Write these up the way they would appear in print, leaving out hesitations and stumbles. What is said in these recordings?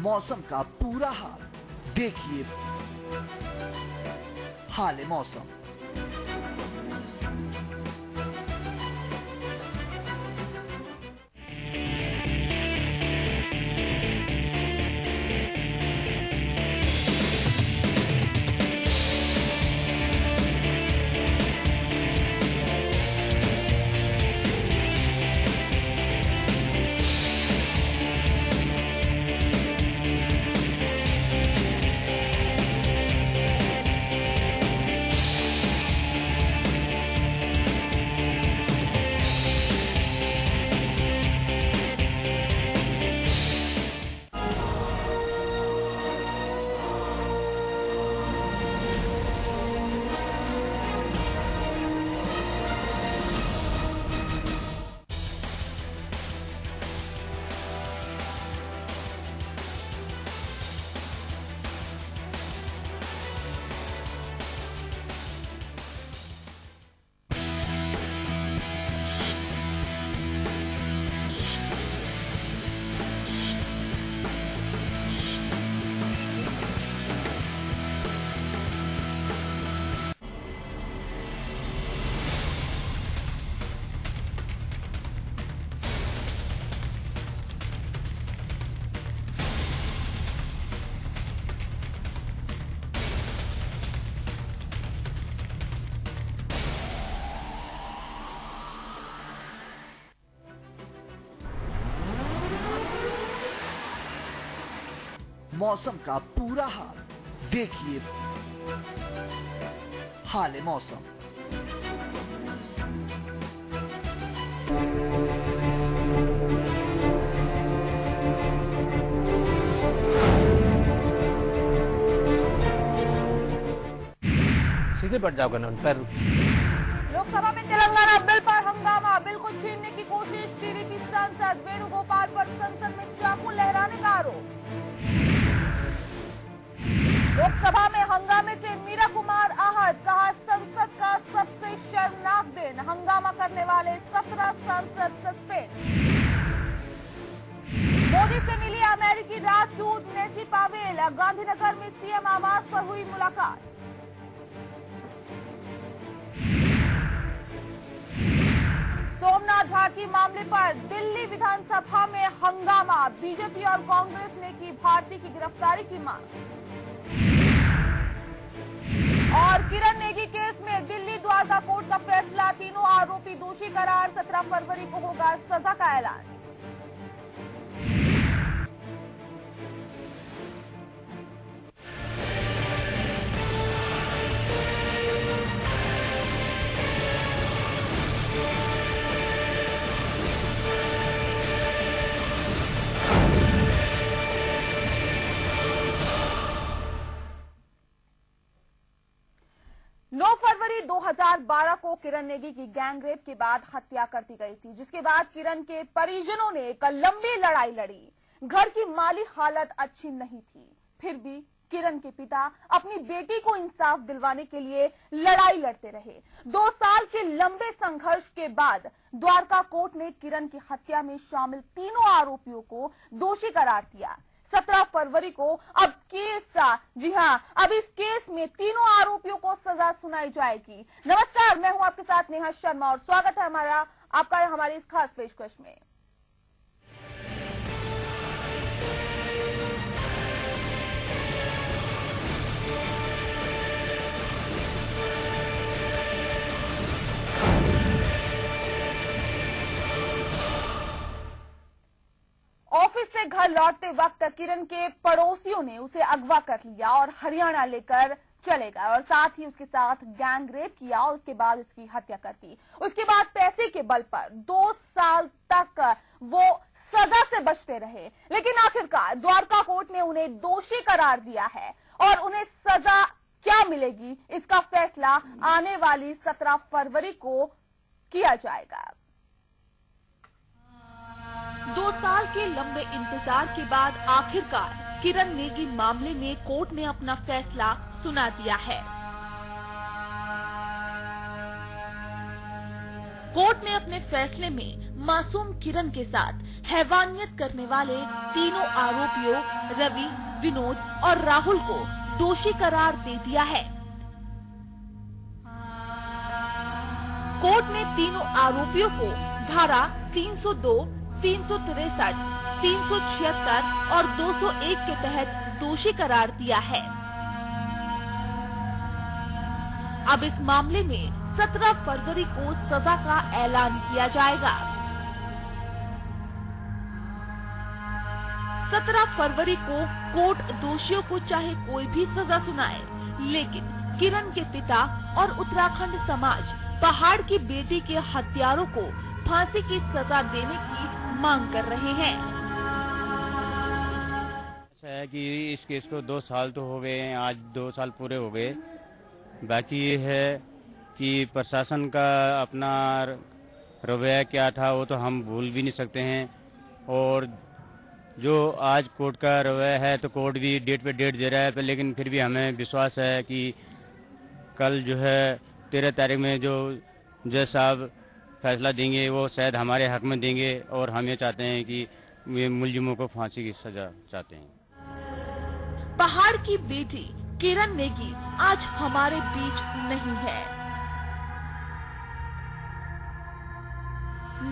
मौसम का पूरा हाल देखिए हाल मौसम। मौसम का पूरा हाल देखिए हाल मौसम। सीधे बढ़ जाओगे ना उन पर। लोकसभा में तेलंगाना बिल पर हंगामा, बिल को छीनने की कोशिश, टीडीपी सांसद वेणुगोपाल पर संसद में चाकू लहराने का आरोप। लोकसभा में हंगामे से मीरा कुमार आहत, कहा संसद का सबसे शर्मनाक दिन, हंगामा करने वाले 17 सांसद सस्पेंड। मोदी से मिली अमेरिकी राजदूत नेसी पावेल, गांधीनगर में सीएम आवास पर हुई मुलाकात। सोमनाथ भारती मामले पर दिल्ली विधानसभा में हंगामा, बीजेपी और कांग्रेस ने की भारती की गिरफ्तारी की मांग। और किरण नेगी केस में दिल्ली द्वारका कोर्ट का फैसला, तीनों आरोपी दोषी करार, 17 फरवरी को होगा सजा का ऐलान। फरवरी 2012 को किरण नेगी की गैंगरेप के बाद हत्या कर दी गई थी, जिसके बाद किरण के परिजनों ने एक लंबी लड़ाई लड़ी। घर की माली हालत अच्छी नहीं थी, फिर भी किरण के पिता अपनी बेटी को इंसाफ दिलवाने के लिए लड़ाई लड़ते रहे। 2 साल के लंबे संघर्ष के बाद द्वारका कोर्ट ने किरण की हत्या में शामिल तीनों आरोपियों को दोषी करार दिया। 17 फरवरी को अब जी हां, अब इस केस में तीनों आरोपियों को सजा सुनाई जाएगी। नमस्कार, मैं हूं आपके साथ नेहा शर्मा और स्वागत है आपका हमारी इस खास पेशकश में। ऑफिस से घर लौटते वक्त किरण के पड़ोसियों ने उसे अगवा कर लिया और हरियाणा लेकर चले गए और साथ ही उसके साथ गैंग रेप किया और उसके बाद उसकी हत्या कर दी। उसके बाद पैसे के बल पर 2 साल तक वो सजा से बचते रहे, लेकिन आखिरकार द्वारका कोर्ट ने उन्हें दोषी करार दिया है और उन्हें सजा क्या मिलेगी इसका फैसला आने वाली 17 फरवरी को किया जाएगा। 2 साल के लंबे इंतजार के बाद आखिरकार किरण नेगी मामले में कोर्ट ने अपना फैसला सुना दिया है। कोर्ट ने अपने फैसले में मासूम किरण के साथ हैवानियत करने वाले तीनों आरोपियों रवि, विनोद और राहुल को दोषी करार दे दिया है। कोर्ट ने तीनों आरोपियों को धारा 302, 363, 376 और 201 के तहत दोषी करार दिया है। अब इस मामले में 17 फरवरी को सजा का ऐलान किया जाएगा। 17 फरवरी को कोर्ट दोषियों को चाहे कोई भी सजा सुनाए, लेकिन किरण के पिता और उत्तराखंड समाज पहाड़ की बेटी के हत्यारों को फांसी की सजा देने की मांग कर रहे हैं। ऐसा है कि इस केस को 2 साल तो हो गए हैं, आज 2 साल पूरे हो गए। बाकी ये है कि प्रशासन का अपना रवैया क्या था वो तो हम भूल भी नहीं सकते हैं, और जो आज कोर्ट का रवैया है तो कोर्ट भी डेट पे डेट दे रहा है, लेकिन फिर भी हमें विश्वास है कि कल जो है 13 तारीख में जो जज साहब फैसला देंगे वो शायद हमारे हक में देंगे, और हम ये चाहते हैं कि ये मुलजिमों को फांसी की सजा चाहते हैं। पहाड़ की बेटी किरण नेगी आज हमारे बीच नहीं है।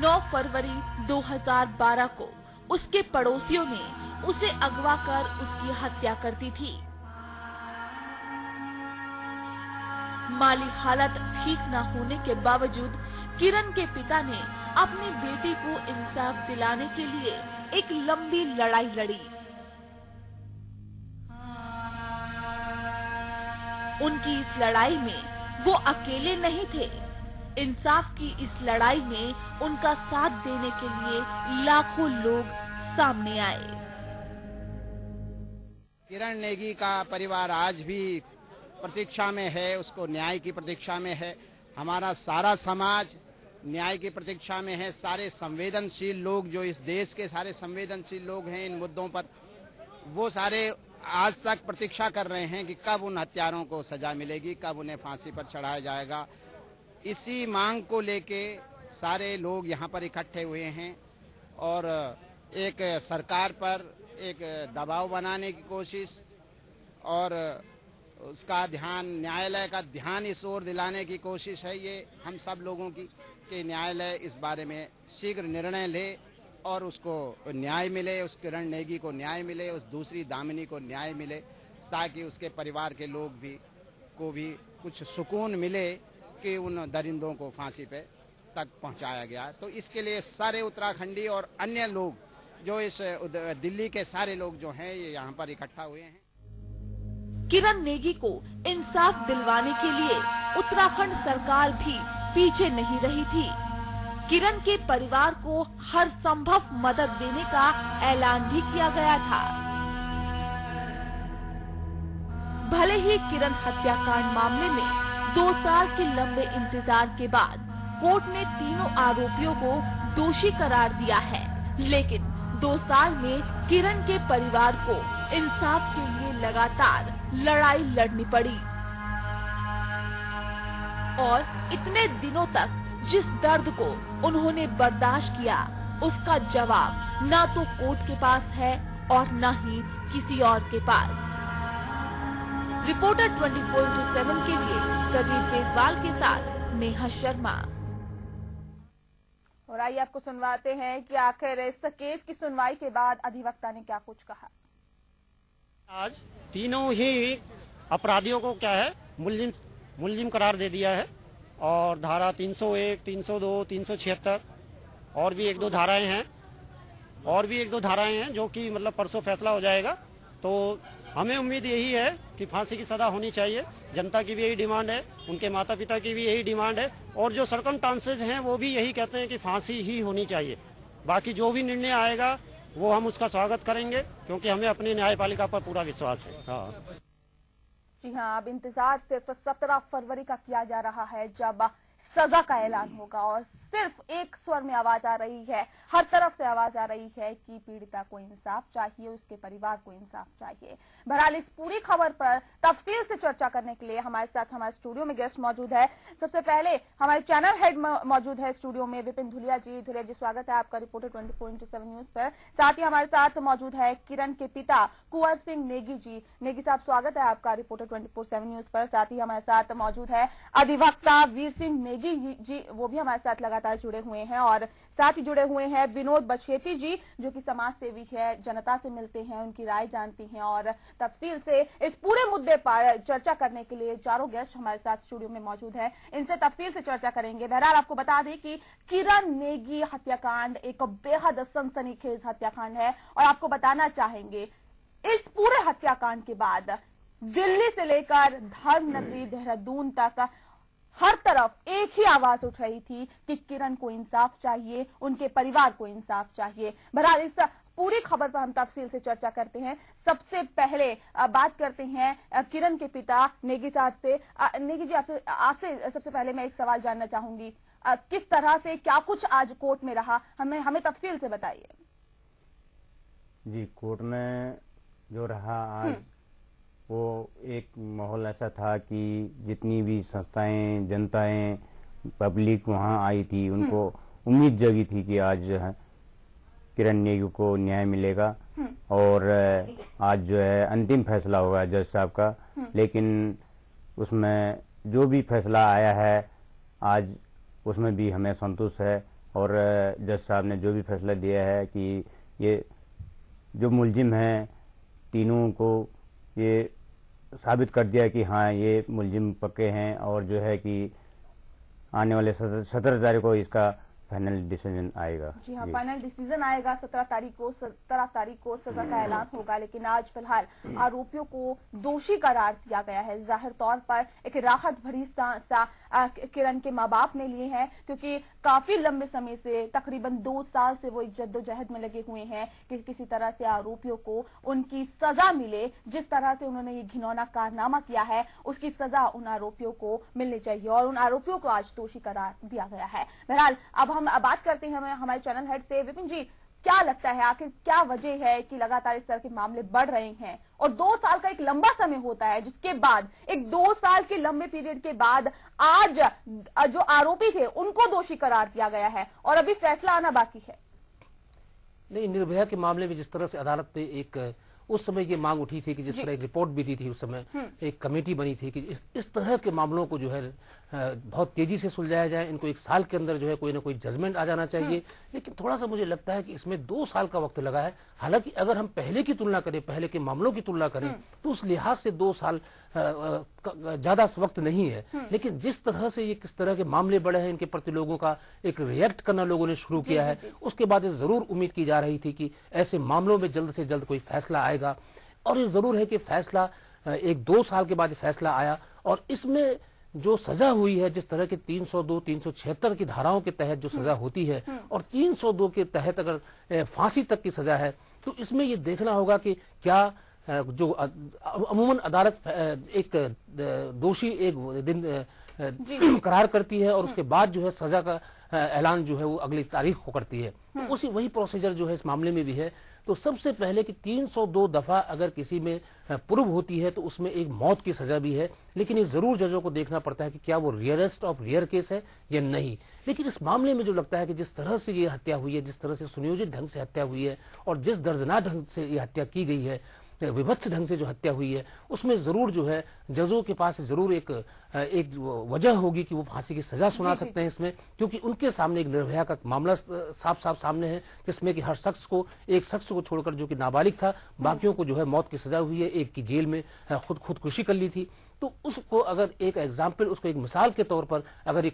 9 फरवरी 2012 को उसके पड़ोसियों ने उसे अगवा कर उसकी हत्या कर दी थी। माली हालत ठीक न होने के बावजूद किरण के पिता ने अपनी बेटी को इंसाफ दिलाने के लिए एक लंबी लड़ाई लड़ी। उनकी इस लड़ाई में वो अकेले नहीं थे। इंसाफ की इस लड़ाई में उनका साथ देने के लिए लाखों लोग सामने आए। किरण नेगी का परिवार आज भी प्रतीक्षा में है, उसको न्याय की प्रतीक्षा में है। हमारा सारा समाज न्याय की प्रतीक्षा में है। सारे संवेदनशील लोग, जो इस देश के सारे संवेदनशील लोग हैं इन मुद्दों पर, वो सारे आज तक प्रतीक्षा कर रहे हैं कि कब उन हत्यारों को सजा मिलेगी, कब उन्हें फांसी पर चढ़ाया जाएगा। इसी मांग को लेके सारे लोग यहाँ पर इकट्ठे हुए हैं और एक सरकार पर एक दबाव बनाने की कोशिश और उसका ध्यान, न्यायालय का ध्यान इस ओर दिलाने की कोशिश है ये हम सब लोगों की, कि न्यायालय इस बारे में शीघ्र निर्णय ले और उसको न्याय मिले, उस किरण नेगी को न्याय मिले, उस दूसरी दामिनी को न्याय मिले, ताकि उसके परिवार के लोग को भी कुछ सुकून मिले कि उन दरिंदों को फांसी पे तक पहुंचाया गया। तो इसके लिए सारे उत्तराखंडी और अन्य लोग, जो इस दिल्ली के सारे लोग जो हैं, ये यहाँ पर इकट्ठा हुए हैं। किरण नेगी को इंसाफ दिलवाने के लिए उत्तराखंड सरकार भी पीछे नहीं रही थी। किरण के परिवार को हर संभव मदद देने का ऐलान भी किया गया था। भले ही किरण हत्याकांड मामले में 2 साल के लंबे इंतजार के बाद कोर्ट ने तीनों आरोपियों को दोषी करार दिया है, लेकिन 2 साल में किरण के परिवार को इंसाफ के लिए लगातार लड़ाई लड़नी पड़ी और इतने दिनों तक जिस दर्द को उन्होंने बर्दाश्त किया, उसका जवाब ना तो कोर्ट के पास है और न ही किसी और के पास। रिपोर्टर 24/7 के लिए प्रदीप देसवाल के साथ नेहा शर्मा। और आइए आपको सुनवाते हैं कि आखिर इस केस की सुनवाई के बाद अधिवक्ता ने क्या कुछ कहा। आज तीनों ही अपराधियों को क्या है, मुलजिम करार दे दिया है और धारा 301, 302, 376 और भी 1-2 धाराएं हैं जो कि मतलब परसों फैसला हो जाएगा। तो हमें उम्मीद यही है कि फांसी की सजा होनी चाहिए। जनता की भी यही डिमांड है, उनके माता पिता की भी यही डिमांड है और जो सर्कमस्टांसेस हैं वो भी यही कहते हैं कि फांसी ही होनी चाहिए। बाकी जो भी निर्णय आएगा वो हम उसका स्वागत करेंगे, क्योंकि हमें अपनी न्यायपालिका पर पूरा विश्वास है। हाँ जी हाँ, अब इंतजार सिर्फ 17 फरवरी का किया जा रहा है, जब सजा का ऐलान होगा और सिर्फ एक स्वर में आवाज आ रही है, हर तरफ से आवाज आ रही है कि पीड़िता को इंसाफ चाहिए, उसके परिवार को इंसाफ चाहिए। बहरहाल इस पूरी खबर पर तफसील से चर्चा करने के लिए हमारे साथ हमारे स्टूडियो में गेस्ट मौजूद है। सबसे पहले हमारे चैनल हेड मौजूद है स्टूडियो में, विपिन धुलिया जी। धुलिया जी, स्वागत है आपका रिपोर्टर 24/7 न्यूज पर। साथ ही हमारे साथ मौजूद है किरण के पिता कुंवर सिंह नेगी जी। नेगी साहब, स्वागत है आपका रिपोर्टर 24/7 न्यूज पर। साथ ही हमारे साथ मौजूद है अधिवक्ता वीर सिंह नेगी जी, वो भी हमारे साथ लगातार जुड़े हुए हैं। और साथ ही जुड़े हुए हैं विनोद बछेती जी, जो कि समाज सेवी है, जनता से मिलते हैं, उनकी राय जानती हैं और तफसील से इस पूरे मुद्दे पर चर्चा करने के लिए चारों गेस्ट हमारे साथ स्टूडियो में मौजूद हैं। इनसे तफसील से चर्चा करेंगे। बहरहाल आपको बता दें कि किरण नेगी हत्याकांड एक बेहद सनसनीखेज हत्याकांड है और आपको बताना चाहेंगे इस पूरे हत्याकांड के बाद दिल्ली से लेकर धर्म नगरी देहरादून तक हर तरफ एक ही आवाज उठ रही थी कि किरण को इंसाफ चाहिए, उनके परिवार को इंसाफ चाहिए। बहरहाल इस पूरी खबर पर हम तफसील से चर्चा करते हैं। सबसे पहले बात करते हैं किरण के पिता नेगी साहब से। नेगी जी, आपसे सबसे पहले मैं एक सवाल जानना चाहूंगी, किस तरह से क्या कुछ आज कोर्ट में रहा, हमें तफसील से बताइए। जी, कोर्ट में जो रहा आज वो एक माहौल ऐसा था कि जितनी भी संस्थाएं, जनताएं, पब्लिक वहां आई थी, उनको उम्मीद जगी थी कि आज जो है किरण नेगी को न्याय मिलेगा और आज जो है अंतिम फैसला होगा जज साहब का। लेकिन उसमें जो भी फैसला आया है आज उसमें भी हमें संतोष है और जज साहब ने जो भी फैसला दिया है कि ये जो मुलजिम हैं तीनों को ये साबित कर दिया कि हाँ ये मुलजिम पक्के हैं और जो है कि आने वाले 17 तारीख को इसका फाइनल डिसीजन आएगा। जी हाँ, फाइनल डिसीजन आएगा 17 तारीख को सजा का ऐलान होगा। लेकिन आज फिलहाल आरोपियों को दोषी करार दिया गया है। जाहिर तौर पर एक राहत भरी सांस किरण के माँ बाप ने लिए हैं, क्योंकि काफी लंबे समय से तकरीबन 2 साल से वो एक जद्दोजहद में लगे हुए हैं कि किसी तरह से आरोपियों को उनकी सजा मिले। जिस तरह से उन्होंने ये घिनौना कारनामा किया है उसकी सजा उन आरोपियों को मिलनी चाहिए और उन आरोपियों को आज दोषी करार दिया गया है। बहरहाल अब हम बात करते हैं हमारे चैनल हेड से। विपिन जी, क्या लगता है आखिर क्या वजह है कि लगातार इस तरह के मामले बढ़ रहे हैं और 2 साल का एक लंबा समय होता है, जिसके बाद एक 2 साल के लंबे पीरियड के बाद आज जो आरोपी थे उनको दोषी करार दिया गया है और अभी फैसला आना बाकी है? नहीं, निर्भया के मामले में जिस तरह से अदालत में एक उस समय ये मांग उठी थी कि जिस तरह एक रिपोर्ट भी दी थी, उस समय एक कमेटी बनी थी कि इस तरह के मामलों को जो है बहुत तेजी से सुलझाया जाए, इनको 1 साल के अंदर जो है कोई ना कोई जजमेंट आ जाना चाहिए। लेकिन थोड़ा सा मुझे लगता है कि इसमें 2 साल का वक्त लगा है। हालांकि अगर हम पहले की तुलना करें, पहले के मामलों की तुलना करें तो उस लिहाज से 2 साल ज्यादा वक्त नहीं है। लेकिन जिस तरह से ये किस तरह के मामले बढ़े हैं, इनके प्रति लोगों का एक रिएक्ट करना लोगों ने शुरू किया है, उसके बाद ये जरूर उम्मीद की जा रही थी कि ऐसे मामलों में जल्द से जल्द कोई फैसला आएगा। और ये जरूर है कि फैसला 1-2 साल के बाद फैसला आया और इसमें जो सजा हुई है, जिस तरह के 302, 376 की धाराओं के तहत जो सजा होती है और 302 के तहत अगर फांसी तक की सजा है, तो इसमें ये देखना होगा कि क्या जो अमूमन अदालत एक दोषी एक दिन करार करती है और उसके बाद जो है सजा का ऐलान जो है वो अगली तारीख को करती है, तो उसी वही प्रोसीजर जो है इस मामले में भी है। तो सबसे पहले कि 302 दफा अगर किसी में प्रूव होती है तो उसमें एक मौत की सजा भी है। लेकिन ये जरूर जजों को देखना पड़ता है कि क्या वो रियरेस्ट ऑफ रियर केस है या नहीं। लेकिन इस मामले में जो लगता है कि जिस तरह से ये हत्या हुई है, जिस तरह से सुनियोजित ढंग से हत्या हुई है और जिस दर्दनाक ढंग से ये हत्या की गई है, विभत्स ढंग से जो हत्या हुई है, उसमें जरूर जो है जजों के पास जरूर एक वजह होगी कि वो फांसी की सजा सुना सकते हैं इसमें, क्योंकि उनके सामने एक निर्भया का मामला साफ साफ सामने है, जिसमें कि हर शख्स को, एक शख्स को छोड़कर जो कि नाबालिग था, बाकियों को जो है मौत की सजा हुई है। एक की जेल में खुदकुशी कर ली थी। तो उसको अगर एक एग्जाम्पल, उसको एक मिसाल के तौर पर अगर